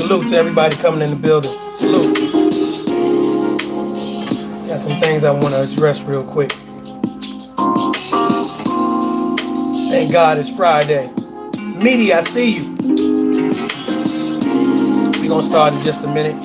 Salute to everybody coming in the building. Salute. Got some things I want to address real quick. Thank God it's Friday. Media, I see you. We're going to start in just a minute.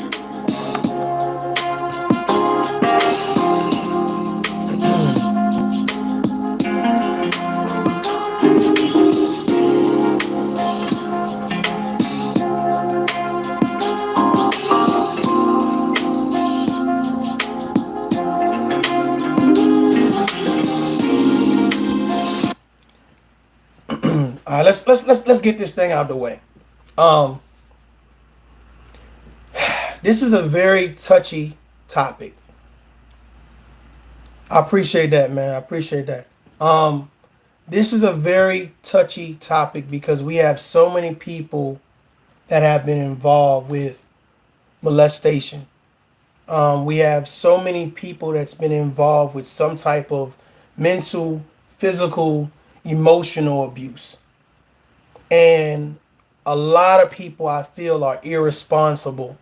All right, let's get this thing out of the way. Um, this is a very touchy topic. I appreciate that, man. I appreciate that. This is a very touchy topic because we have so many people that have been involved with molestation. We have so many people that's been involved with some type of mental, physical, emotional abuse. And a lot of people I feel are irresponsible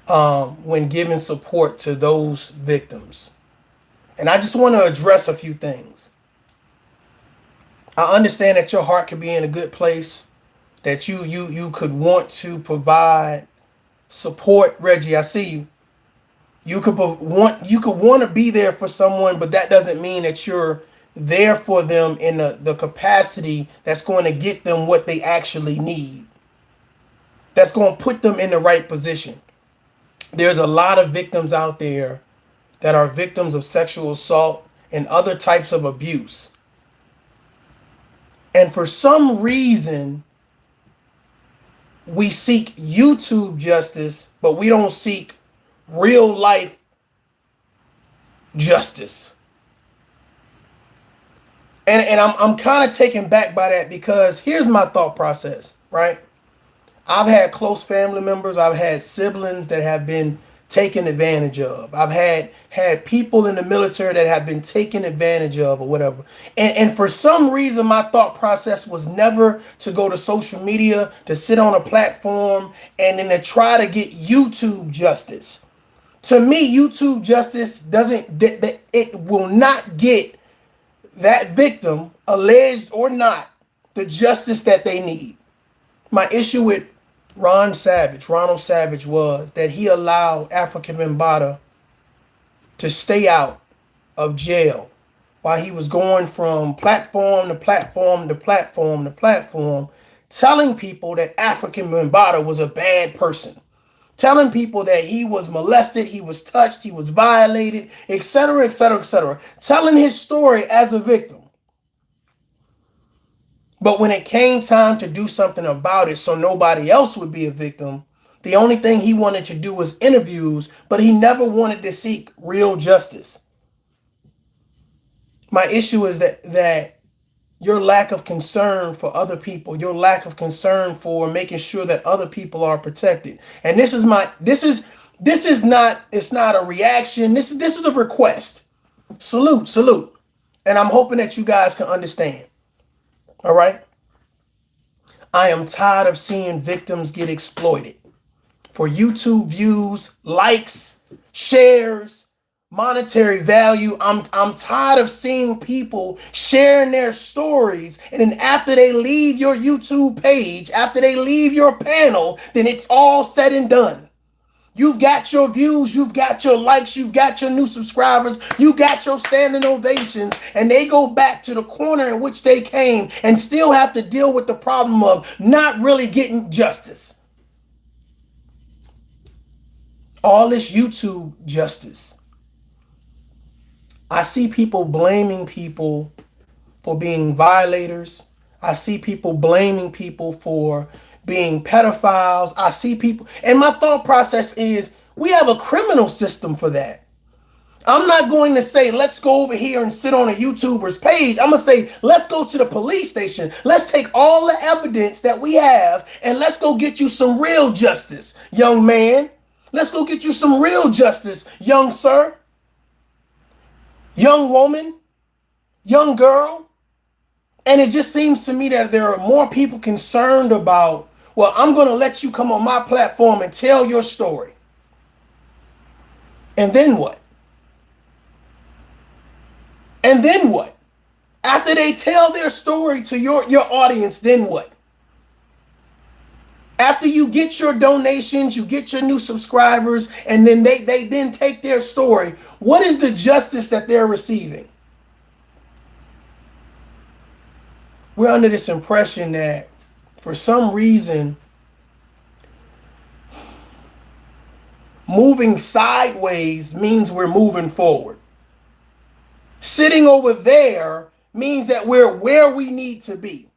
when giving support to those victims. And I just want to address a few things. I understand that your heart could be in a good place, that you could want to provide support. Reggie, I see you. You could want to be there for someone, but that doesn't mean that you're there for them in the capacity that's going to get them what they actually need. That's going to put them in the right position. There's a lot of victims out there that are victims of sexual assault and other types of abuse. And for some reason, we seek YouTube justice, but we don't seek real life justice. And I'm kind of taken back by that because here's my thought process, right? I've had close family members, I've had siblings that have been taken advantage of. I've had people in the military that have been taken advantage of or whatever. And for some reason my thought process was never to go to social media, to sit on a platform and then to try to get YouTube justice. To me, YouTube justice it will not get that victim, alleged or not, the justice that they need. My issue with Ronald Savage, was that he allowed African Mbata to stay out of jail while he was going from platform to platform to platform to platform, telling people that African Mbata was a bad person, telling people that he was molested, he was touched, he was violated, etc., etc., etc., telling his story as a victim. But when it came time to do something about it so nobody else would be a victim, the only thing he wanted to do was interviews, but he never wanted to seek real justice. My issue is that your lack of concern for other people, your lack of concern for making sure that other people are protected. And this is not, it's not a reaction. This is a request. Salute. And I'm hoping that you guys can understand. All right. I am tired of seeing victims get exploited for YouTube views, likes, shares, monetary value. I'm tired of seeing people sharing their stories, and then after they leave your YouTube page, after they leave your panel, then it's all said and done. You've got your views, you've got your likes, you've got your new subscribers, you got your standing ovations, and they go back to the corner in which they came and still have to deal with the problem of not really getting justice. All this YouTube justice. I see people blaming people for being violators. I see people blaming people for being pedophiles. I see people, and my thought process is we have a criminal system for that. I'm not going to say, let's go over here and sit on a YouTuber's page. I'm going to say, let's go to the police station. Let's take all the evidence that we have and let's go get you some real justice, young man. Let's go get you some real justice, young sir, young woman, young girl. And it just seems to me that there are more people concerned about Well, I'm going to let you come on my platform and tell your story. And then what? And then what? After they tell their story to your audience, then what? After you get your donations, you get your new subscribers, and then they then take their story, what is the justice that they're receiving? We're under this impression that for some reason, moving sideways means we're moving forward. Sitting over there means that we're where we need to be.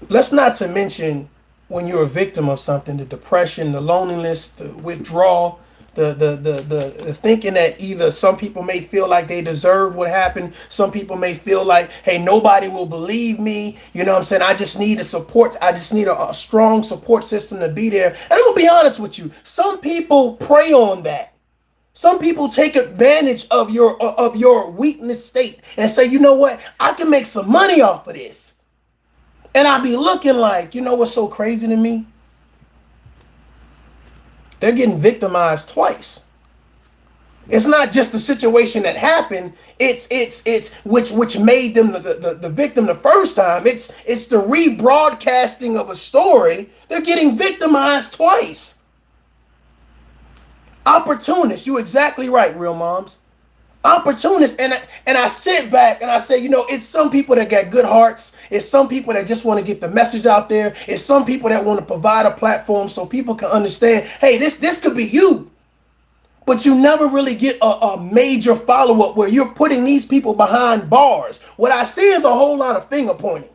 Let's not to mention when you're a victim of something, the depression, the loneliness, the withdrawal, the thinking that either some people may feel like they deserve what happened. Some people may feel like, hey, nobody will believe me. You know what I'm saying? I just need a support. I just need a strong support system to be there. And I'm going to be honest with you. Some people prey on that. Some people take advantage of your weakness state and say, you know what? I can make some money off of this. And I be looking like, you know what's so crazy to me? They're getting victimized twice. It's not just the situation that happened. It's which made them the victim the first time. It's the rebroadcasting of a story. They're getting victimized twice. Opportunists. You're exactly right, real moms. Opportunists. And I sit back and I say, you know, it's some people that got good hearts. It's some people that just want to get the message out there. It's some people that want to provide a platform so people can understand, hey, this could be you. But you never really get a major follow-up where you're putting these people behind bars. What I see is a whole lot of finger pointing.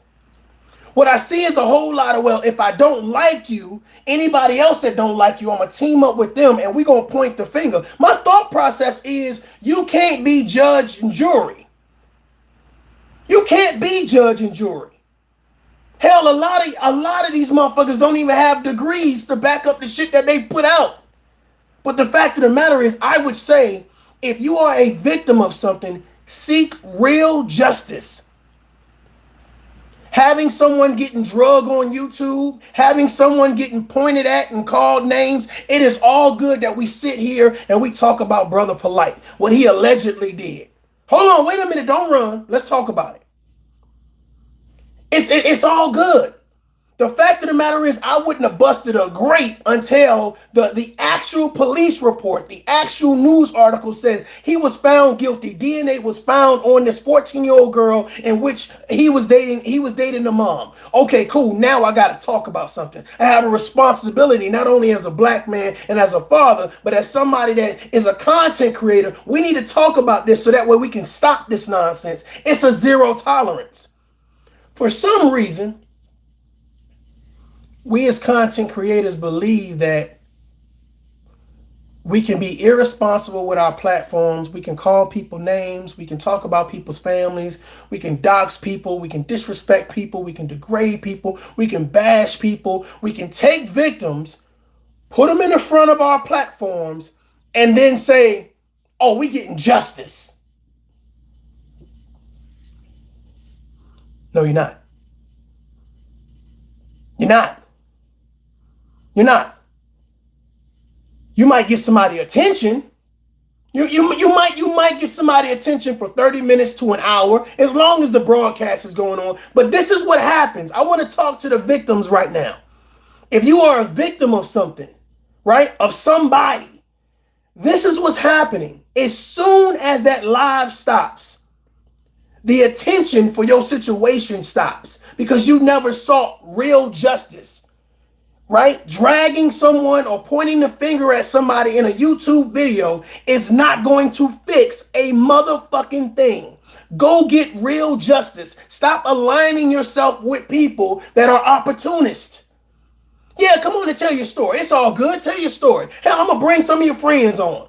What I see is a whole lot of, well, if I don't like you, anybody else that don't like you, I'm going to team up with them and we're going to point the finger. My thought process is you can't be judge and jury. You can't be judge and jury. Hell, a lot of these motherfuckers don't even have degrees to back up the shit that they put out. But the fact of the matter is, I would say, if you are a victim of something, seek real justice. Having someone getting drugged on YouTube, having someone getting pointed at and called names, it is all good that we sit here and we talk about Brother Polite, what he allegedly did. Hold on, wait a minute, don't run. Let's talk about it. It's all good. The fact of the matter is, I wouldn't have busted a grape until the actual police report, the actual news article says he was found guilty. DNA was found on this 14-year-old girl in which he was dating the mom. Okay, cool. Now I got to talk about something. I have a responsibility, not only as a black man and as a father, but as somebody that is a content creator. We need to talk about this so that way we can stop this nonsense. It's a zero tolerance. For some reason, we as content creators believe that we can be irresponsible with our platforms. We can call people names. We can talk about people's families. We can dox people. We can disrespect people. We can degrade people. We can bash people. We can take victims, put them in the front of our platforms, and then say, oh, we getting justice. No, you're not. You're not. You're not. You might get somebody attention. You might get somebody attention for 30 minutes to an hour, as long as the broadcast is going on. But this is what happens. I want to talk to the victims right now. If you are a victim of something, right, of somebody, this is what's happening. As soon as that live stops, the attention for your situation stops because you never sought real justice. Right? Dragging someone or pointing the finger at somebody in a YouTube video is not going to fix a motherfucking thing. Go get real justice. Stop aligning yourself with people that are opportunists. Yeah, come on and tell your story. It's all good. Tell your story. Hell, I'm going to bring some of your friends on.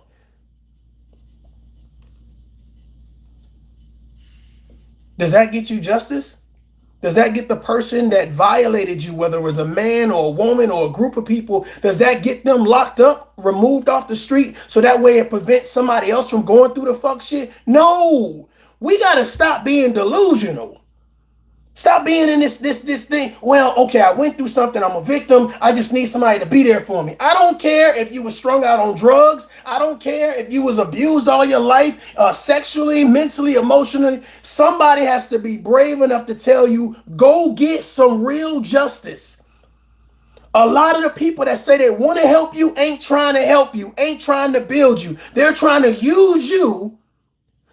Does that get you justice? Does that get the person that violated you, whether it was a man or a woman or a group of people, does that get them locked up, removed off the street, so that way it prevents somebody else from going through the fuck shit? No, we got to stop being delusional. Stop being in this thing. Well, okay, I went through something. I'm a victim. I just need somebody to be there for me. I don't care if you were strung out on drugs. I don't care if you was abused all your life, sexually, mentally, emotionally. Somebody has to be brave enough to tell you, go get some real justice. A lot of the people that say they want to help you ain't trying to help you, ain't trying to build you. They're trying to use you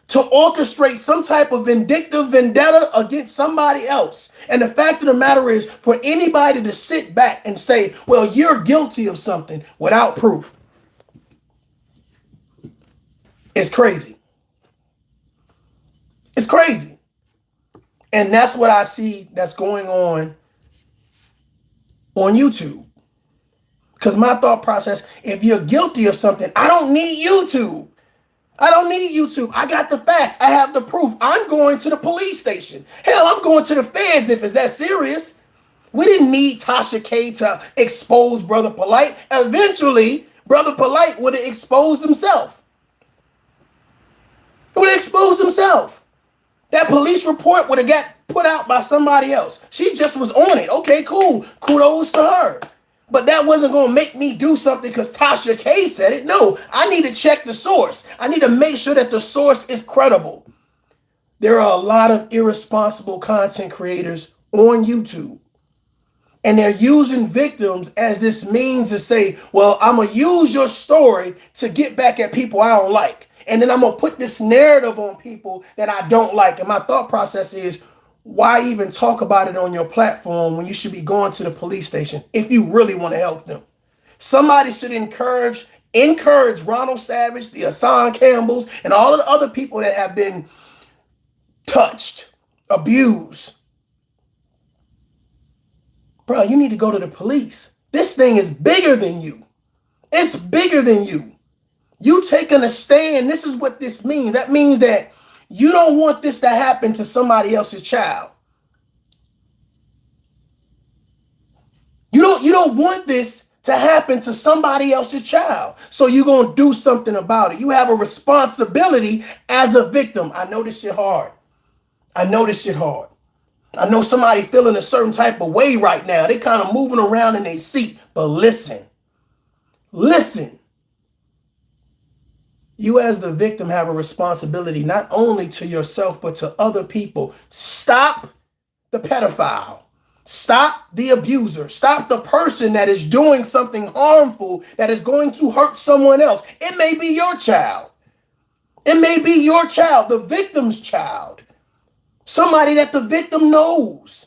to orchestrate some type of vindictive vendetta against somebody else. And the fact of the matter is, for anybody to sit back and say, well, you're guilty of something without proof, it's crazy. It's crazy. And that's what I see that's going on YouTube. Because my thought process, if you're guilty of something, I don't need YouTube. I don't need YouTube. I got the facts. I have the proof. I'm going to the police station. Hell, I'm going to the feds if it's that serious. We didn't need Tasha K to expose Brother Polite. Eventually, Brother Polite would have exposed himself. He would have exposed himself. That police report would have got put out by somebody else. She just was on it. Okay, cool. Kudos to her. But that wasn't going to make me do something because Tasha K said it. No, I need to check the source. I need to make sure that the source is credible. There are a lot of irresponsible content creators on YouTube. And they're using victims as this means to say, well, I'm going to use your story to get back at people I don't like. And then I'm going to put this narrative on people that I don't like. And my thought process is, why even talk about it on your platform when you should be going to the police station if you really want to help them? Somebody should encourage Ronald Savage, the Hassan Campbells, and all of the other people that have been touched, abused. Bro, you need to go to the police. This thing is bigger than you. It's bigger than you. You taking a stand, this is what this means. That means that you don't want this to happen to somebody else's child. You don't want this to happen to somebody else's child. So you're going to do something about it. You have a responsibility as a victim. I know this shit hard. I know somebody feeling a certain type of way right now. They kind of moving around in their seat. But listen. You as the victim have a responsibility not only to yourself, but to other people. Stop the pedophile. Stop the abuser. Stop the person that is doing something harmful that is going to hurt someone else. It may be your child. It may be your child, the victim's child. Somebody that the victim knows.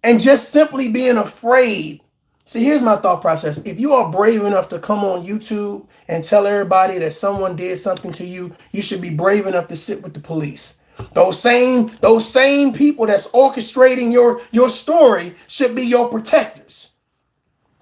And just simply being afraid. See, here's my thought process. If you are brave enough to come on YouTube and tell everybody that someone did something to you, you should be brave enough to sit with the police. Those same people that's orchestrating your story should be your protectors.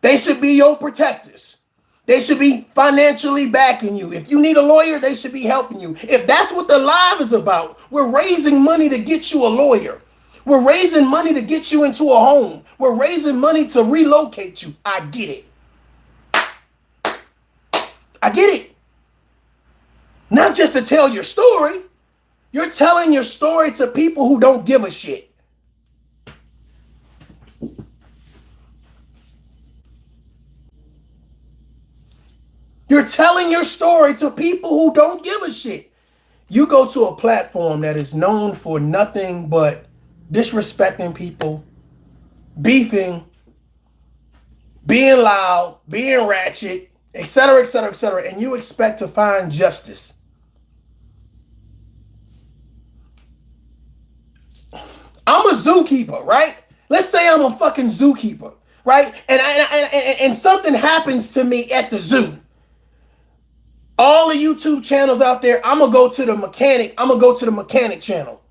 They should be your protectors. They should be financially backing you. If you need a lawyer, they should be helping you. If that's what the live is about, we're raising money to get you a lawyer. We're raising money to get you into a home. We're raising money to relocate you. I get it. I get it. Not just to tell your story. You're telling your story to people who don't give a shit. You're telling your story to people who don't give a shit. You go to a platform that is known for nothing but disrespecting people, beefing, being loud, being ratchet, etc., etc., etc., and you expect to find justice. I'm a zookeeper, right? Let's say I'm a fucking zookeeper, right? And something happens to me at the zoo. All the YouTube channels out there, I'm gonna go to the mechanic. I'm gonna go to the mechanic channel,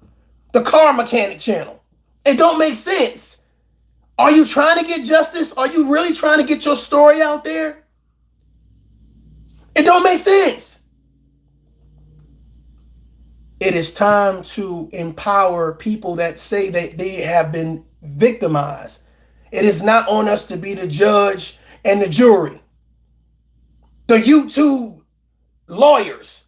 the car mechanic channel. It don't make sense. Are you trying to get justice? Are you really trying to get your story out there? It don't make sense. It is time to empower people that say that they have been victimized. It is not on us to be the judge and the jury. The YouTube lawyers.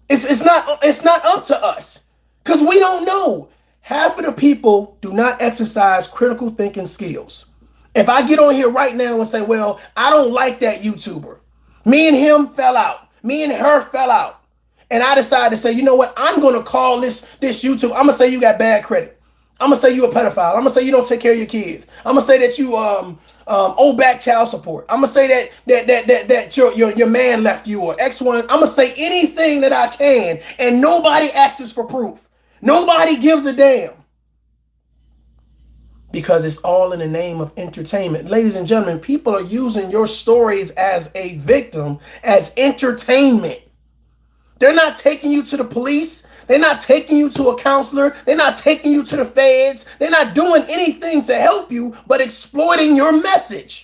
It's not up to us because we don't know. half of the people do not exercise critical thinking skills. If I get on here right now and say, well, I don't like that YouTuber. Me and him fell out. Me and her fell out. And I decided to say, you know what? I'm going to call this YouTube. I'm going to say you got bad credit. I'm going to say you a pedophile. I'm going to say you don't take care of your kids. I'm going to say that you owe back child support. I'm going to say that your man left you or X one. I'm going to say anything that I can, and nobody asks for proof. Nobody gives a damn. Because it's all in the name of entertainment. Ladies and gentlemen, people are using your stories as a victim, as entertainment. They're not taking you to the police. They're not taking you to a counselor. They're not taking you to the feds. They're not doing anything to help you but exploiting your message.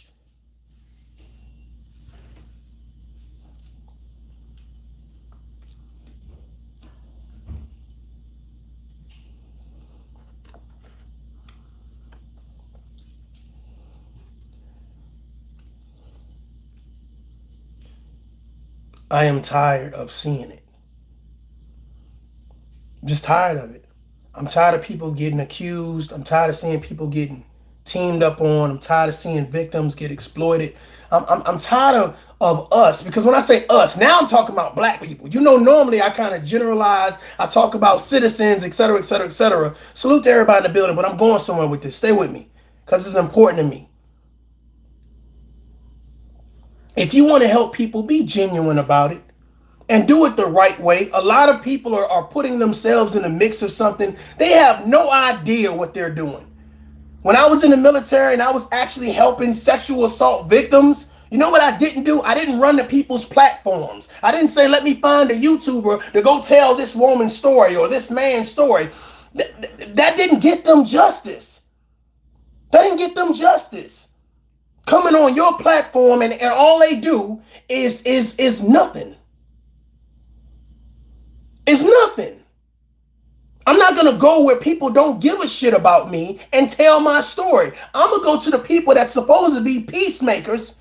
I am tired of seeing it. I'm just tired of it. I'm tired of people getting accused. I'm tired of seeing people getting teamed up on. I'm tired of seeing victims get exploited. I'm tired of us, because when I say us, now I'm talking about black people. You know, normally I kind of generalize. I talk about citizens, et cetera, et cetera, et cetera. Salute to everybody in the building, but I'm going somewhere with this. Stay with me, because it's important to me. If you want to help people, be genuine about it and do it the right way. A lot of people are putting themselves in the mix of something. They have no idea what they're doing. When I was in the military and I was actually helping sexual assault victims, you know what I didn't do? I didn't run to people's platforms. I didn't say, let me find a YouTuber to go tell this woman's story or this man's story. That didn't get them justice. That didn't get them justice. Coming on your platform and all they do is nothing. It's nothing. I'm not going to go where people don't give a shit about me and tell my story. I'm going to go to the people that's supposed to be peacemakers,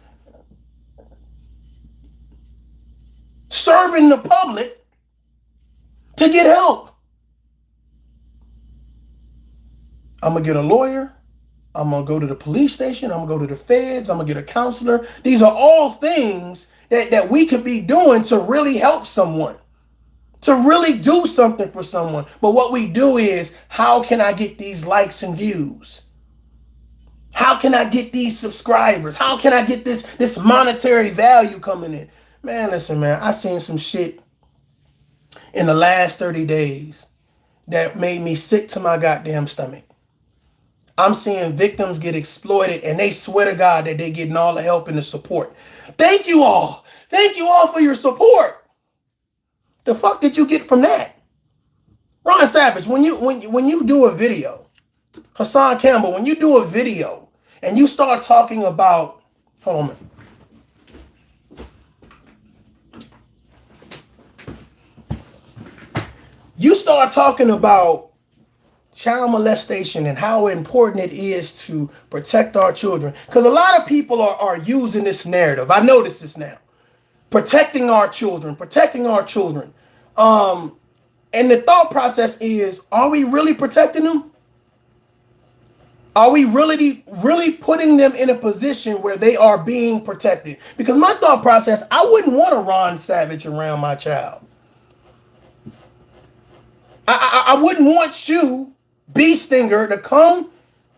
serving the public to get help. I'm going to get a lawyer. I'm going to go to the police station. I'm going to go to the feds. I'm going to get a counselor. These are all things that we could be doing to really help someone, to really do something for someone. But what we do is, how can I get these likes and views? How can I get these subscribers? How can I get this monetary value coming in? Man, listen, man, I seen some shit in the last 30 days that made me sick to my goddamn stomach. I'm seeing victims get exploited and they swear to God that they're getting all the help and the support. Thank you all. Thank you all for your support. The fuck did you get from that? Ron Savage, when you do a video, Hassan Campbell, when you do a video and you start talking about, hold on a minute. You start talking about child molestation and how important it is to protect our children. Because a lot of people are using this narrative. I notice this now. Protecting our children, protecting our children. And the thought process is, are we really protecting them? Are we really putting them in a position where they are being protected? Because my thought process, I wouldn't want a Ron Savage around my child. I wouldn't want you, Bee Stinger, to come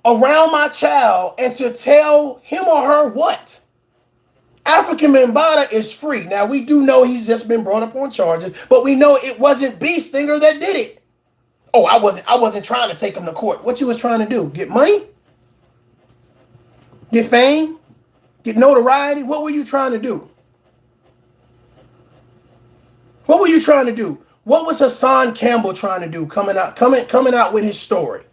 around my child and to tell him or her what? African Mbata is free. Now, we do know he's just been brought up on charges, but we know it wasn't Bee Stinger that did it. Oh, I wasn't trying to take him to court. What you was trying to do? Get money? Get fame? Get notoriety? What were you trying to do? What were you trying to do? What was Hassan Campbell trying to do coming out with his story?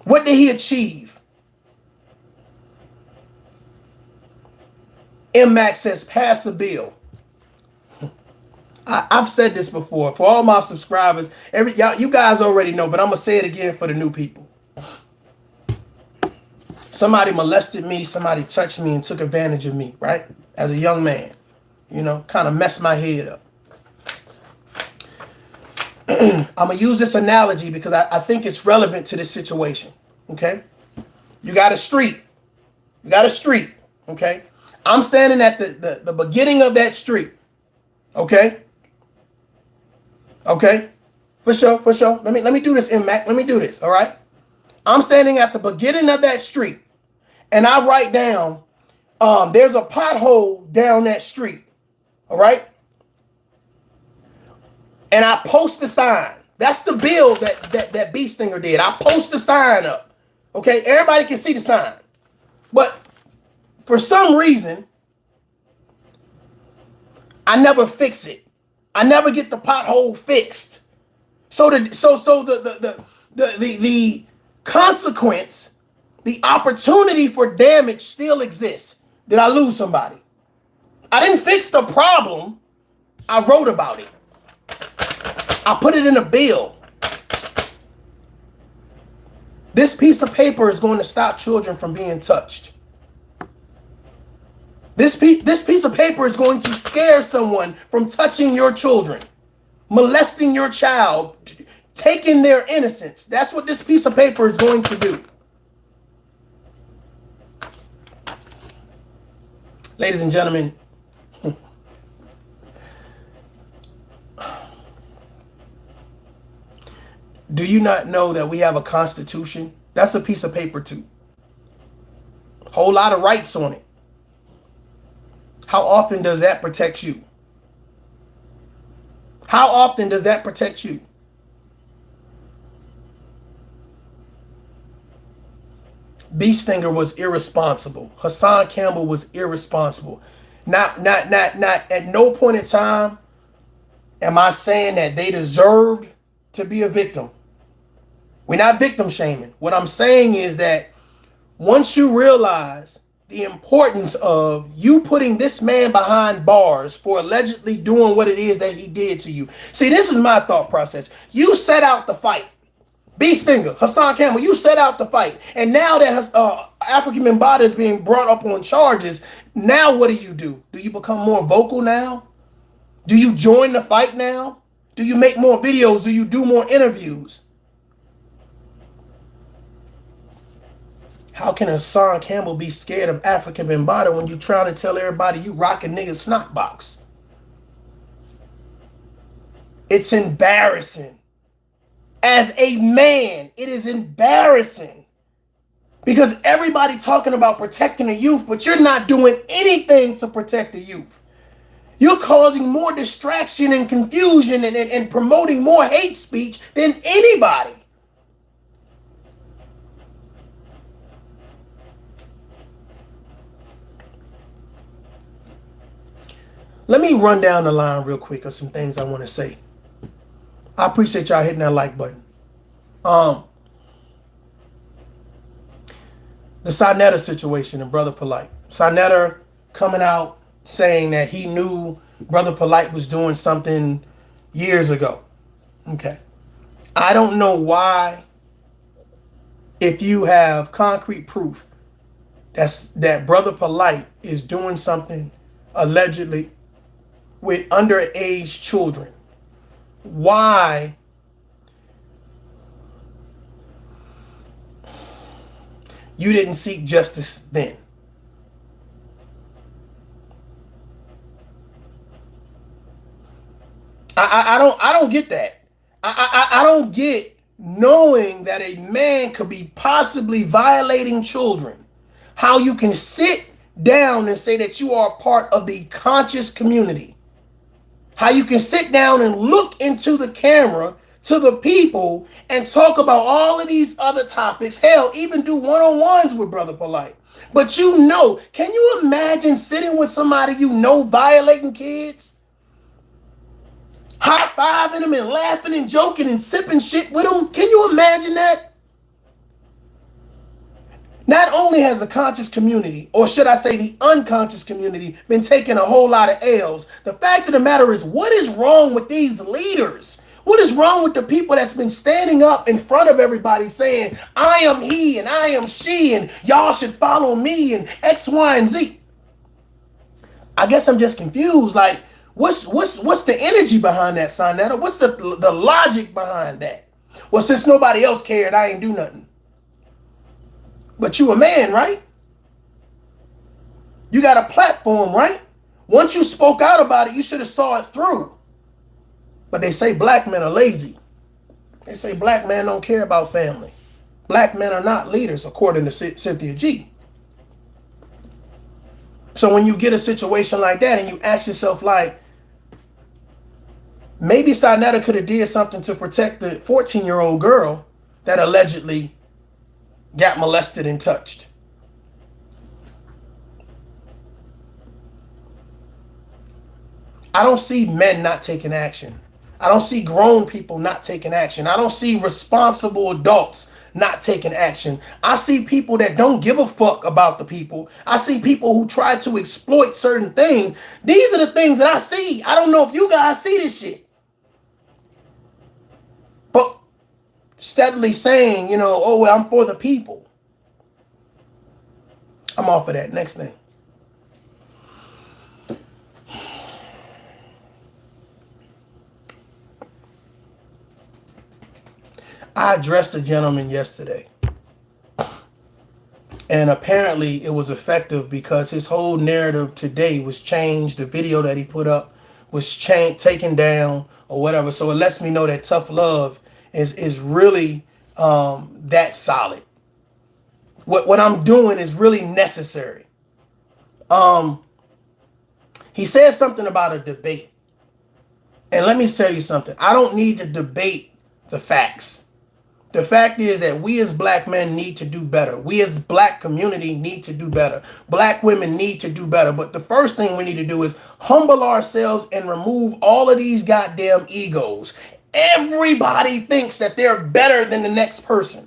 What did he achieve? MMAX says pass a bill. I've said this before. For all my subscribers, you guys already know, but I'm going to say it again for the new people. Somebody molested me, somebody touched me and took advantage of me, right? As a young man, kind of messed my head up. I'm going to use this analogy because I think it's relevant to this situation. Okay. You got a street. You got a street. Okay. I'm standing at the beginning of that street. Okay. Okay. For sure. For sure. Let me do this, Mac. Let me do this. All right. I'm standing at the beginning of that street and I write down, there's a pothole down that street. All right. And I post the sign. That's the bill that Bee Stinger did. I post the sign up. Okay, everybody can see the sign. But for some reason, I never fix it. I never get the pothole fixed. So the consequence, the opportunity for damage still exists. Did I lose somebody? I didn't fix the problem. I wrote about it. I put it in a bill. This piece of paper is going to stop children from being touched. This piece of paper is going to scare someone from touching your children, molesting your child, taking their innocence. That's what this piece of paper is going to do. Ladies and gentlemen, do you not know that we have a constitution? That's a piece of paper too. Whole lot of rights on it. How often does that protect you? How often does that protect you? Bee Stinger was irresponsible. Hassan Campbell was irresponsible. Not at no point in time am I saying that they deserved to be a victim. We're not victim shaming. What I'm saying is that once you realize the importance of you putting this man behind bars for allegedly doing what it is that he did to you. See, this is my thought process. You set out the fight. Bee Stinger, Hassan Campbell, you set out the fight. And now that African Mbata is being brought up on charges, now what do? Do you become more vocal now? Do you join the fight now? Do you make more videos? Do you do more interviews? How can Hassan Campbell be scared of African Mbata when you trying to tell everybody you rocking niggas snot box? It's embarrassing. As a man, it is embarrassing. Because everybody talking about protecting the youth, but you're not doing anything to protect the youth. You're causing more distraction and confusion and promoting more hate speech than anybody. Let me run down the line real quick of some things I want to say. I appreciate y'all hitting that like button. The Sinetta situation and Brother Polite. Sinetta coming out saying that he knew Brother Polite was doing something years ago. Okay. I don't know why, if you have concrete proof that Brother Polite is doing something allegedly with underage children, why you didn't seek justice then. I don't get that. I don't get knowing that a man could be possibly violating children, how you can sit down and say that you are part of the conscious community. How you can sit down and look into the camera to the people and talk about all of these other topics. Hell, even do one-on-ones with Brother Polite. But you know, can you imagine sitting with somebody you know violating kids? High-fiving them and laughing and joking and sipping shit with them? Can you imagine that? Not only has the conscious community, or should I say the unconscious community, been taking a whole lot of L's, the fact of the matter is, what is wrong with these leaders? What is wrong with the people that's been standing up in front of everybody saying, I am he and I am she and y'all should follow me and X, Y, and Z? I guess I'm just confused. Like, What's the energy behind that, Sonetta? What's the logic behind that? Well, since nobody else cared, I ain't do nothing. But you a man, right? You got a platform, right? Once you spoke out about it, you should have saw it through. But they say black men are lazy. They say black men don't care about family. Black men are not leaders, according to Cynthia G. So when you get a situation like that and you ask yourself, like, maybe Sonetta could have did something to protect the 14-year-old girl that allegedly got molested and touched. I don't see men not taking action. I don't see grown people not taking action. I don't see responsible adults not taking action. I see people that don't give a fuck about the people. I see people who try to exploit certain things. These are the things that I see. I don't know if you guys see this shit. But steadily saying, you know, oh, well, I'm for the people. I'm off of that. Next thing. I addressed a gentleman yesterday, and apparently it was effective because his whole narrative today was changed. The video that he put up was taken down or whatever. So it lets me know that tough love is really that solid. What I'm doing is really necessary. He said something about a debate, and let me tell you something. I don't need to debate the facts. The fact is that we as black men need to do better. We as black community need to do better. Black women need to do better. But the first thing we need to do is humble ourselves and remove all of these goddamn egos. Everybody thinks that they're better than the next person.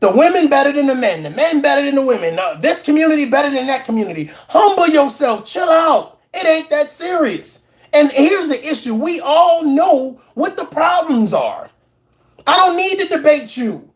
The women better than the men better than the women. This community better than that community. Humble yourself. Chill out. It ain't that serious. And here's the issue. We all know what the problems are. I don't need to debate you.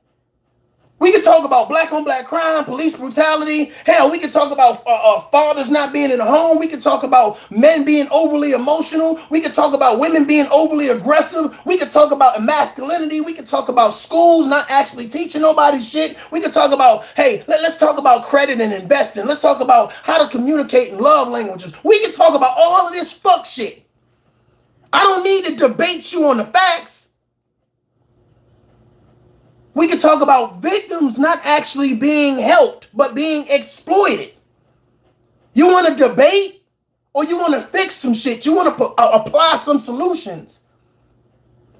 We can talk about black on black crime, police brutality. Hell, we can talk about fathers not being in the home. We can talk about men being overly emotional. We can talk about women being overly aggressive. We can talk about masculinity. We can talk about schools not actually teaching nobody shit. We can talk about, hey, let's talk about credit and investing. Let's talk about how to communicate in love languages. We can talk about all of this fuck shit. I don't need to debate you on the facts. We could talk about victims not actually being helped, but being exploited. You want to debate or you want to fix some shit? You want to apply some solutions?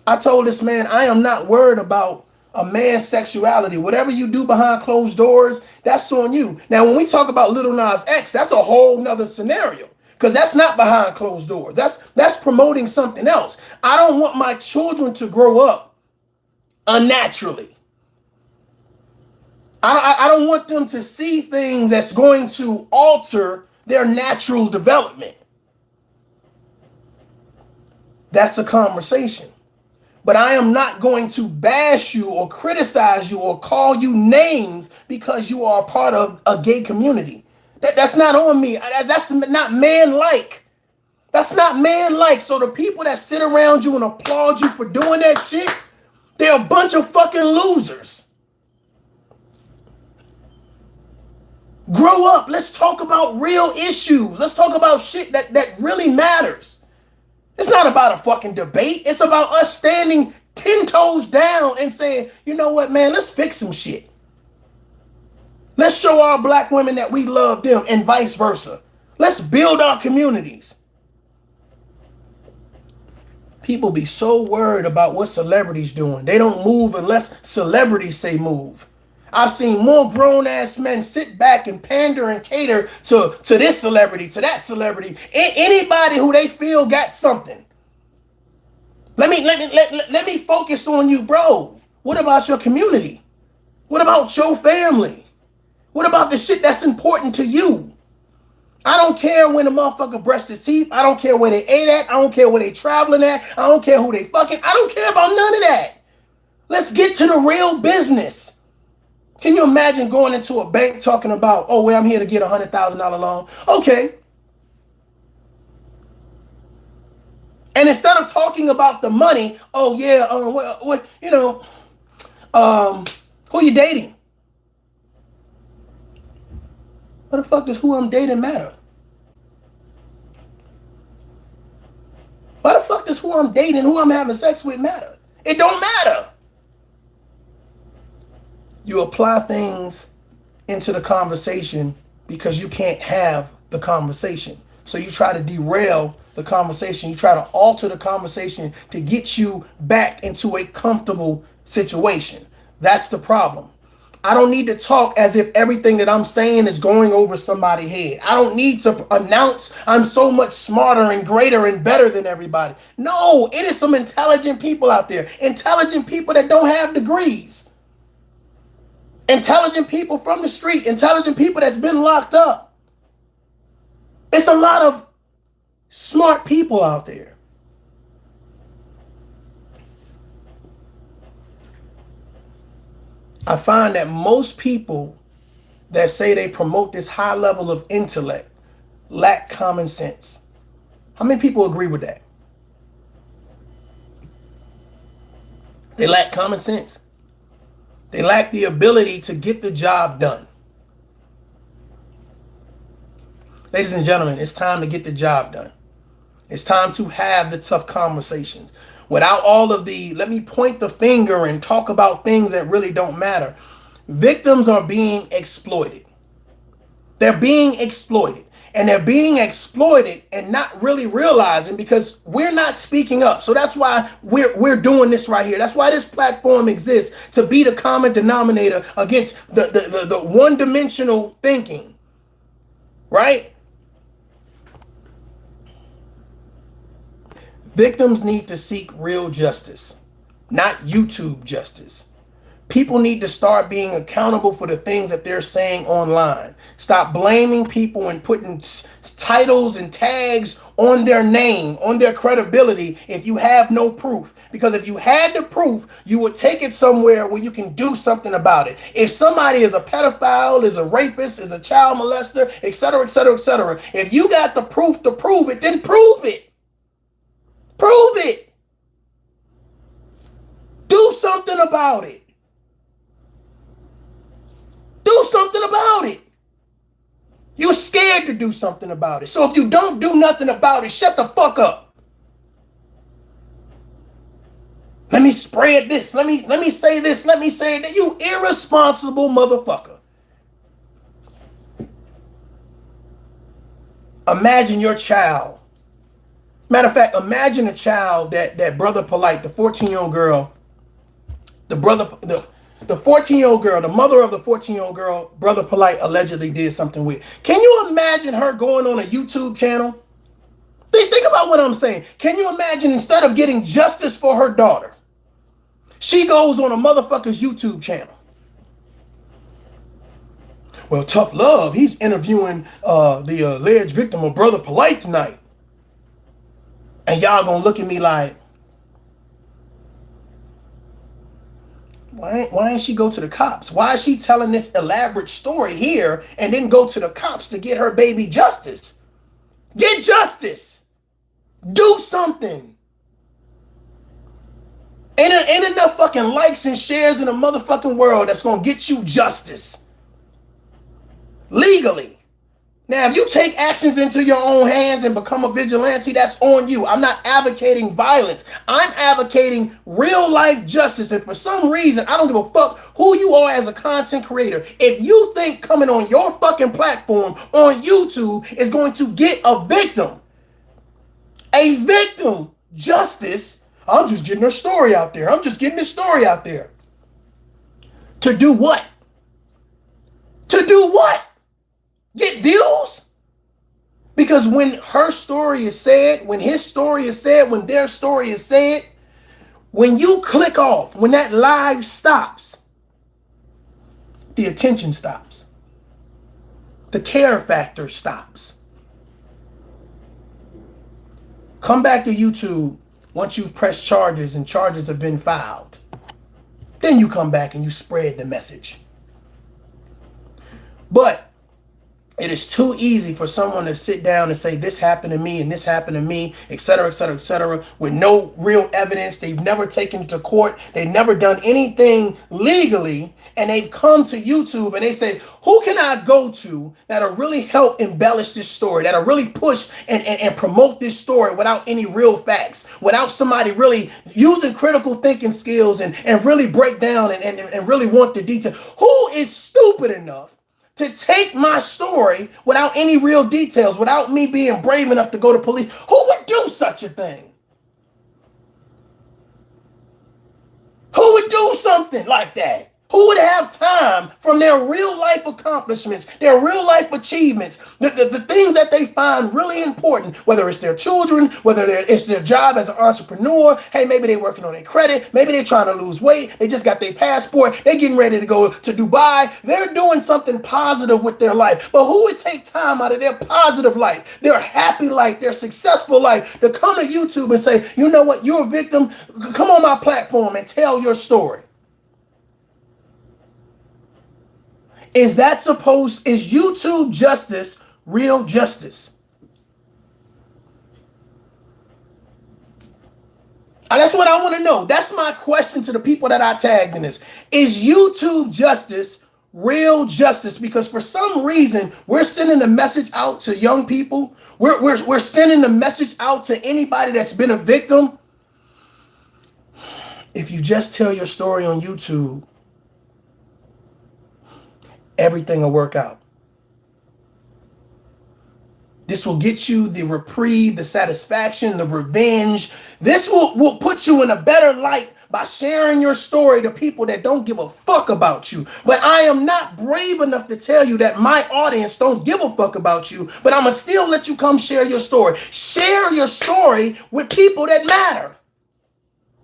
I told this man, I am not worried about a man's sexuality. Whatever you do behind closed doors, that's on you. Now, when we talk about Lil Nas X, that's a whole nother scenario. Because that's not behind closed doors. That's promoting something else. I don't want my children to grow up unnaturally. I don't want them to see things that's going to alter their natural development. That's a conversation. But I am not going to bash you or criticize you or call you names because you are a part of a gay community. That's not on me. That's not man-like. That's not man-like. So the people that sit around you and applaud you for doing that shit, they're a bunch of fucking losers. Grow up. Let's talk about real issues. Let's talk about shit that really matters. It's not about a fucking debate. It's about us standing 10 toes down and saying, you know what, man, let's fix some shit. Let's show our black women that we love them and vice versa. Let's build our communities. People be so worried about what celebrities doing. They don't move unless celebrities say move. I've seen more grown-ass men sit back and pander and cater to this celebrity, to that celebrity, anybody who they feel got something. Let me focus on you, bro. What about your community? What about your family? What about the shit that's important to you? I don't care when a motherfucker brushed his teeth. I don't care where they ate at. I don't care where they traveling at. I don't care who they fucking. I don't care about none of that. Let's get to the real business. Can you imagine going into a bank talking about, oh, well, I'm here to get a $100,000 loan? Okay. And instead of talking about the money, oh yeah, what who you dating? What the fuck does who I'm dating matter? Why the fuck does who I'm dating, who I'm having sex with matter? It don't matter. You apply things into the conversation because you can't have the conversation. So you try to derail the conversation. You try to alter the conversation to get you back into a comfortable situation. That's the problem. I don't need to talk as if everything that I'm saying is going over somebody's head. I don't need to announce I'm so much smarter and greater and better than everybody. No, it is some intelligent people out there. Intelligent people that don't have degrees. Intelligent people from the street. Intelligent people that's been locked up. It's a lot of smart people out there. I find that most people that say they promote this high level of intellect lack common sense. How many people agree with that? They lack common sense. They lack the ability to get the job done. Ladies and gentlemen, it's time to get the job done. It's time to have the tough conversations. Without all of the, let me point the finger and talk about things that really don't matter. Victims are being exploited. They're being exploited. And they're being exploited and not really realizing because we're not speaking up. So that's why we're doing this right here. That's why this platform exists, to be the common denominator against the one-dimensional thinking. Right? Victims need to seek real justice, not YouTube justice. People need to start being accountable for the things that they're saying online. Stop blaming people and putting titles and tags on their name, on their credibility, if you have no proof. Because if you had the proof, you would take it somewhere where you can do something about it. If somebody is a pedophile, is a rapist, is a child molester, etc., etc., etc., if you got the proof to prove it, then prove it. Prove it. Do something about it. Do something about it. You're scared to do something about it. So if you don't do nothing about it, shut the fuck up. Let me spread this. Let me say this. Let me say that. You irresponsible motherfucker. Imagine your child. Matter of fact, imagine a child that Brother Polite, the 14-year-old girl, the 14-year-old girl, the mother of the 14-year-old girl, Brother Polite allegedly did something with. Can you imagine her going on a YouTube channel? Think about what I'm saying. Can you imagine, instead of getting justice for her daughter, she goes on a motherfucker's YouTube channel? Well, Tough Love, he's interviewing the alleged victim of Brother Polite tonight. And y'all gonna look at me like, why ain't she go to the cops? Why is she telling this elaborate story here and then go to the cops to get her baby justice? Get justice. Do something. Ain't enough fucking likes and shares in a motherfucking world that's gonna get you justice. Legally. Now, if you take actions into your own hands and become a vigilante, that's on you. I'm not advocating violence. I'm advocating real life justice. And for some reason, I don't give a fuck who you are as a content creator. If you think coming on your fucking platform on YouTube is going to get a victim justice, I'm just getting her story out there. I'm just getting this story out there. To do what? To do what? Get views? Because when her story is said, when his story is said, when their story is said, when you click off, when that live stops, the attention stops. The care factor stops. Come back to YouTube once you've pressed charges and charges have been filed. Then you come back and you spread the message. But It is too easy for someone to sit down and say this happened to me and this happened to me, et cetera, et cetera, et cetera, with no real evidence. They've never taken it to court. They've never done anything legally. And they've come to YouTube and they say, who can I go to that'll really help embellish this story, that'll really push and promote this story without any real facts, without somebody really using critical thinking skills and really break down and really want the detail. Who is stupid enough to take my story without any real details, without me being brave enough to go to police? Who would do such a thing? Who would do something like that? Who would have time from their real life accomplishments, their real life achievements, the things that they find really important, whether it's their children, whether it's their job as an entrepreneur. Hey, maybe they're working on their credit. Maybe they're trying to lose weight. They just got their passport. They're getting ready to go to Dubai. They're doing something positive with their life. But who would take time out of their positive life, their happy life, their successful life to come to YouTube and say, you know what, you're a victim. Come on my platform and tell your story. Is YouTube justice real justice? That's what I want to know. That's my question to the people that I tagged in this. Is YouTube justice real justice? Because for some reason, we're sending a message out to young people. We're sending a message out to anybody that's been a victim. If you just tell your story on YouTube, everything will work out. This will get you the reprieve, the satisfaction, the revenge. This will put you in a better light by sharing your story to people that don't give a fuck about you. But I am not brave enough to tell you that my audience don't give a fuck about you, but I'm going to still let you come share your story. Share your story with people that matter.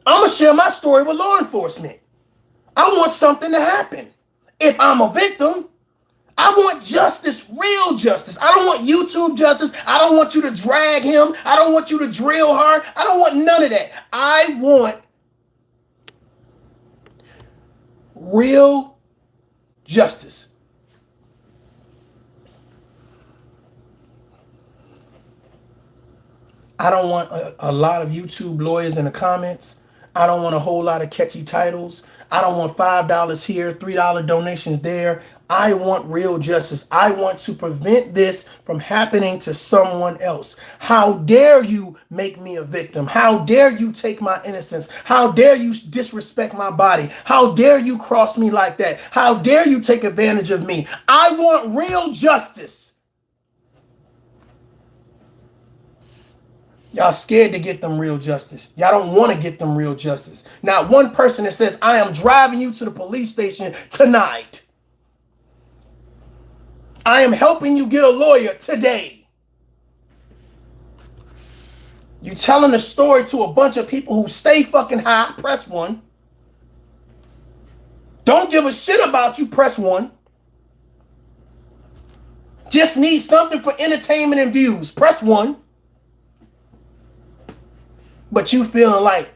I'm going to share my story with law enforcement. I want something to happen. If I'm a victim, I want justice, real justice. I don't want YouTube justice. I don't want you to drag him. I don't want you to drill her. I don't want none of that. I want real justice. I don't want a lot of YouTube lawyers in the comments. I don't want a whole lot of catchy titles. I don't want $5 here, $3 donations there. I want real justice. I want to prevent this from happening to someone else. How dare you make me a victim? How dare you take my innocence? How dare you disrespect my body? How dare you cross me like that? How dare you take advantage of me? I want real justice. Y'all scared to get them real justice. Y'all don't want to get them real justice. Not one person that says, I am driving you to the police station tonight. I am helping you get a lawyer today. You telling a story to a bunch of people who stay fucking high, press 1. Don't give a shit about you, press 1. Just need something for entertainment and views, press 1. But you feeling like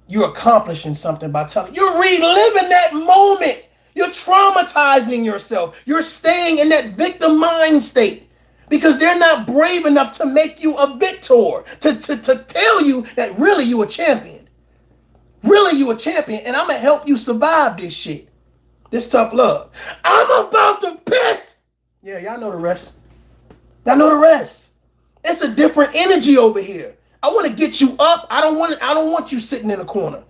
you're accomplishing something by telling. You're reliving that moment. You're traumatizing yourself. You're staying in that victim mind state because they're not brave enough to make you a victor, to tell you that really you a champion. Really you a champion, and I'm going to help you survive this shit. This tough love. I'm about to piss. Yeah, y'all know the rest. Y'all know the rest. It's a different energy over here. I want to get you up. I don't want you sitting in a corner.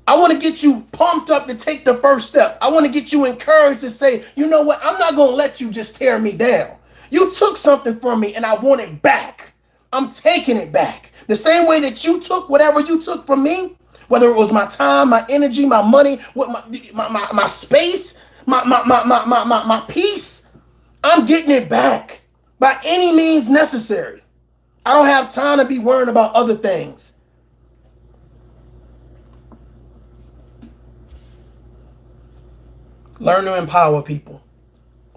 I want to get you pumped up to take the first step. I want to get you encouraged to say, you know what? I'm not going to let you just tear me down. You took something from me and I want it back. I'm taking it back. The same way that you took whatever you took from me, whether it was my time, my energy, my money, my space, my peace, I'm getting it back by any means necessary. I don't have time to be worrying about other things. Learn to empower people.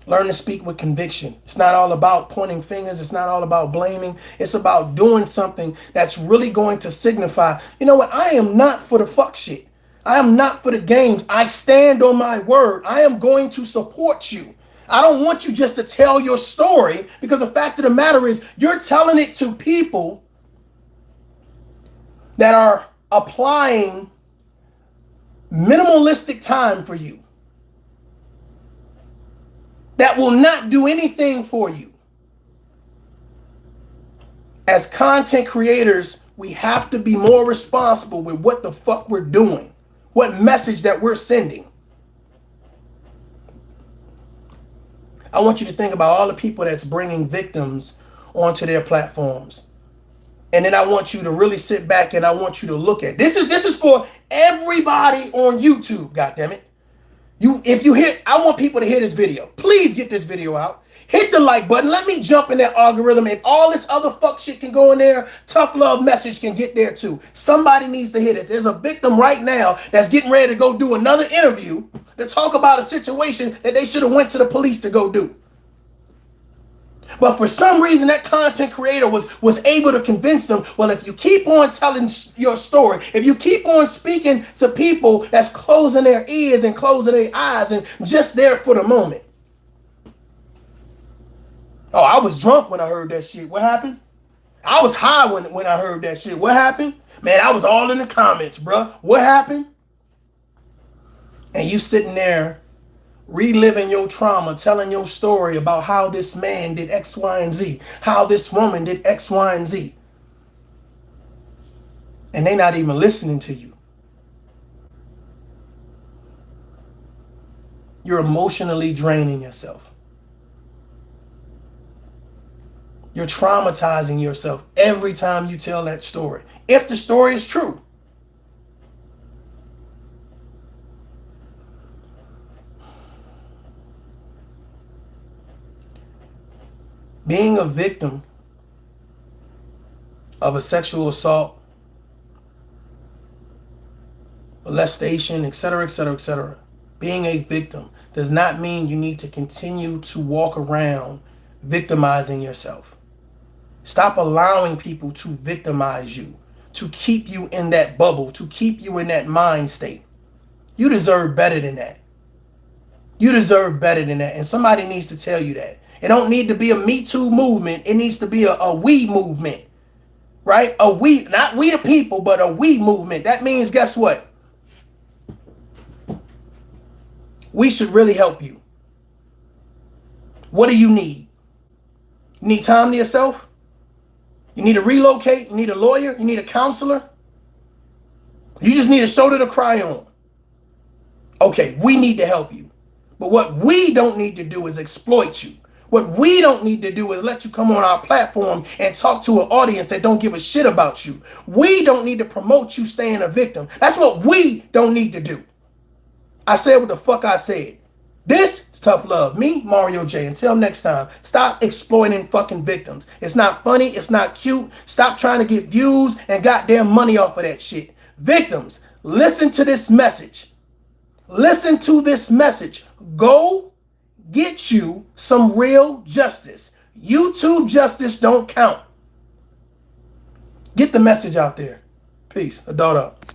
Learn to speak with conviction. It's not all about pointing fingers. It's not all about blaming. It's about doing something that's really going to signify, you know what? I am not for the fuck shit. I am not for the games. I stand on my word. I am going to support you. I don't want you just to tell your story, because the fact of the matter is you're telling it to people that are applying minimalistic time for you, that will not do anything for you. As content creators, we have to be more responsible with what the fuck we're doing, what message that we're sending. I want you to think about all the people that's bringing victims onto their platforms. And then I want you to really sit back and I want you to look at this is for everybody on YouTube, goddammit. If you hear, I want people to hear this video. Please get this video out. Hit the like button. Let me jump in that algorithm, and all this other fuck shit can go in there. Tough love message can get there too. Somebody needs to hit it. There's a victim right now that's getting ready to go do another interview to talk about a situation that they should have went to the police to go do. But for some reason, that content creator was able to convince them, well, if you keep on telling your story, if you keep on speaking to people that's closing their ears and closing their eyes and just there for the moment. Oh, I was drunk when I heard that shit. What happened? I was high when I heard that shit. What happened? Man, I was all in the comments, bruh. What happened? And you sitting there reliving your trauma, telling your story about how this man did X, Y, and Z, how this woman did X, Y, and Z. And they're not even listening to you. You're emotionally draining yourself. You're traumatizing yourself every time you tell that story, if the story is true. Being a victim of a sexual assault, molestation, etc., etc., etc., being a victim does not mean you need to continue to walk around victimizing yourself. Stop allowing people to victimize you, to keep you in that bubble, to keep you in that mind state. You deserve better than that. You deserve better than that. And somebody needs to tell you that. It don't need to be a Me Too movement. It needs to be a we movement, right? A we, not we the people, but a we movement. That means, guess what? We should really help you. What do you need? You need time to yourself? You need to relocate? You need a lawyer? You need a counselor? You just need a shoulder to cry on. Okay, we need to help you. But what we don't need to do is exploit you. What we don't need to do is let you come on our platform and talk to an audience that don't give a shit about you. We don't need to promote you staying a victim. That's what we don't need to do. I said what the fuck I said. This is Tough Love. Me, Mario J. Until next time, stop exploiting fucking victims. It's not funny. It's not cute. Stop trying to get views and goddamn money off of that shit. Victims, listen to this message. Listen to this message. Go get you some real justice. YouTube justice don't count. Get the message out there. Peace. Adult up.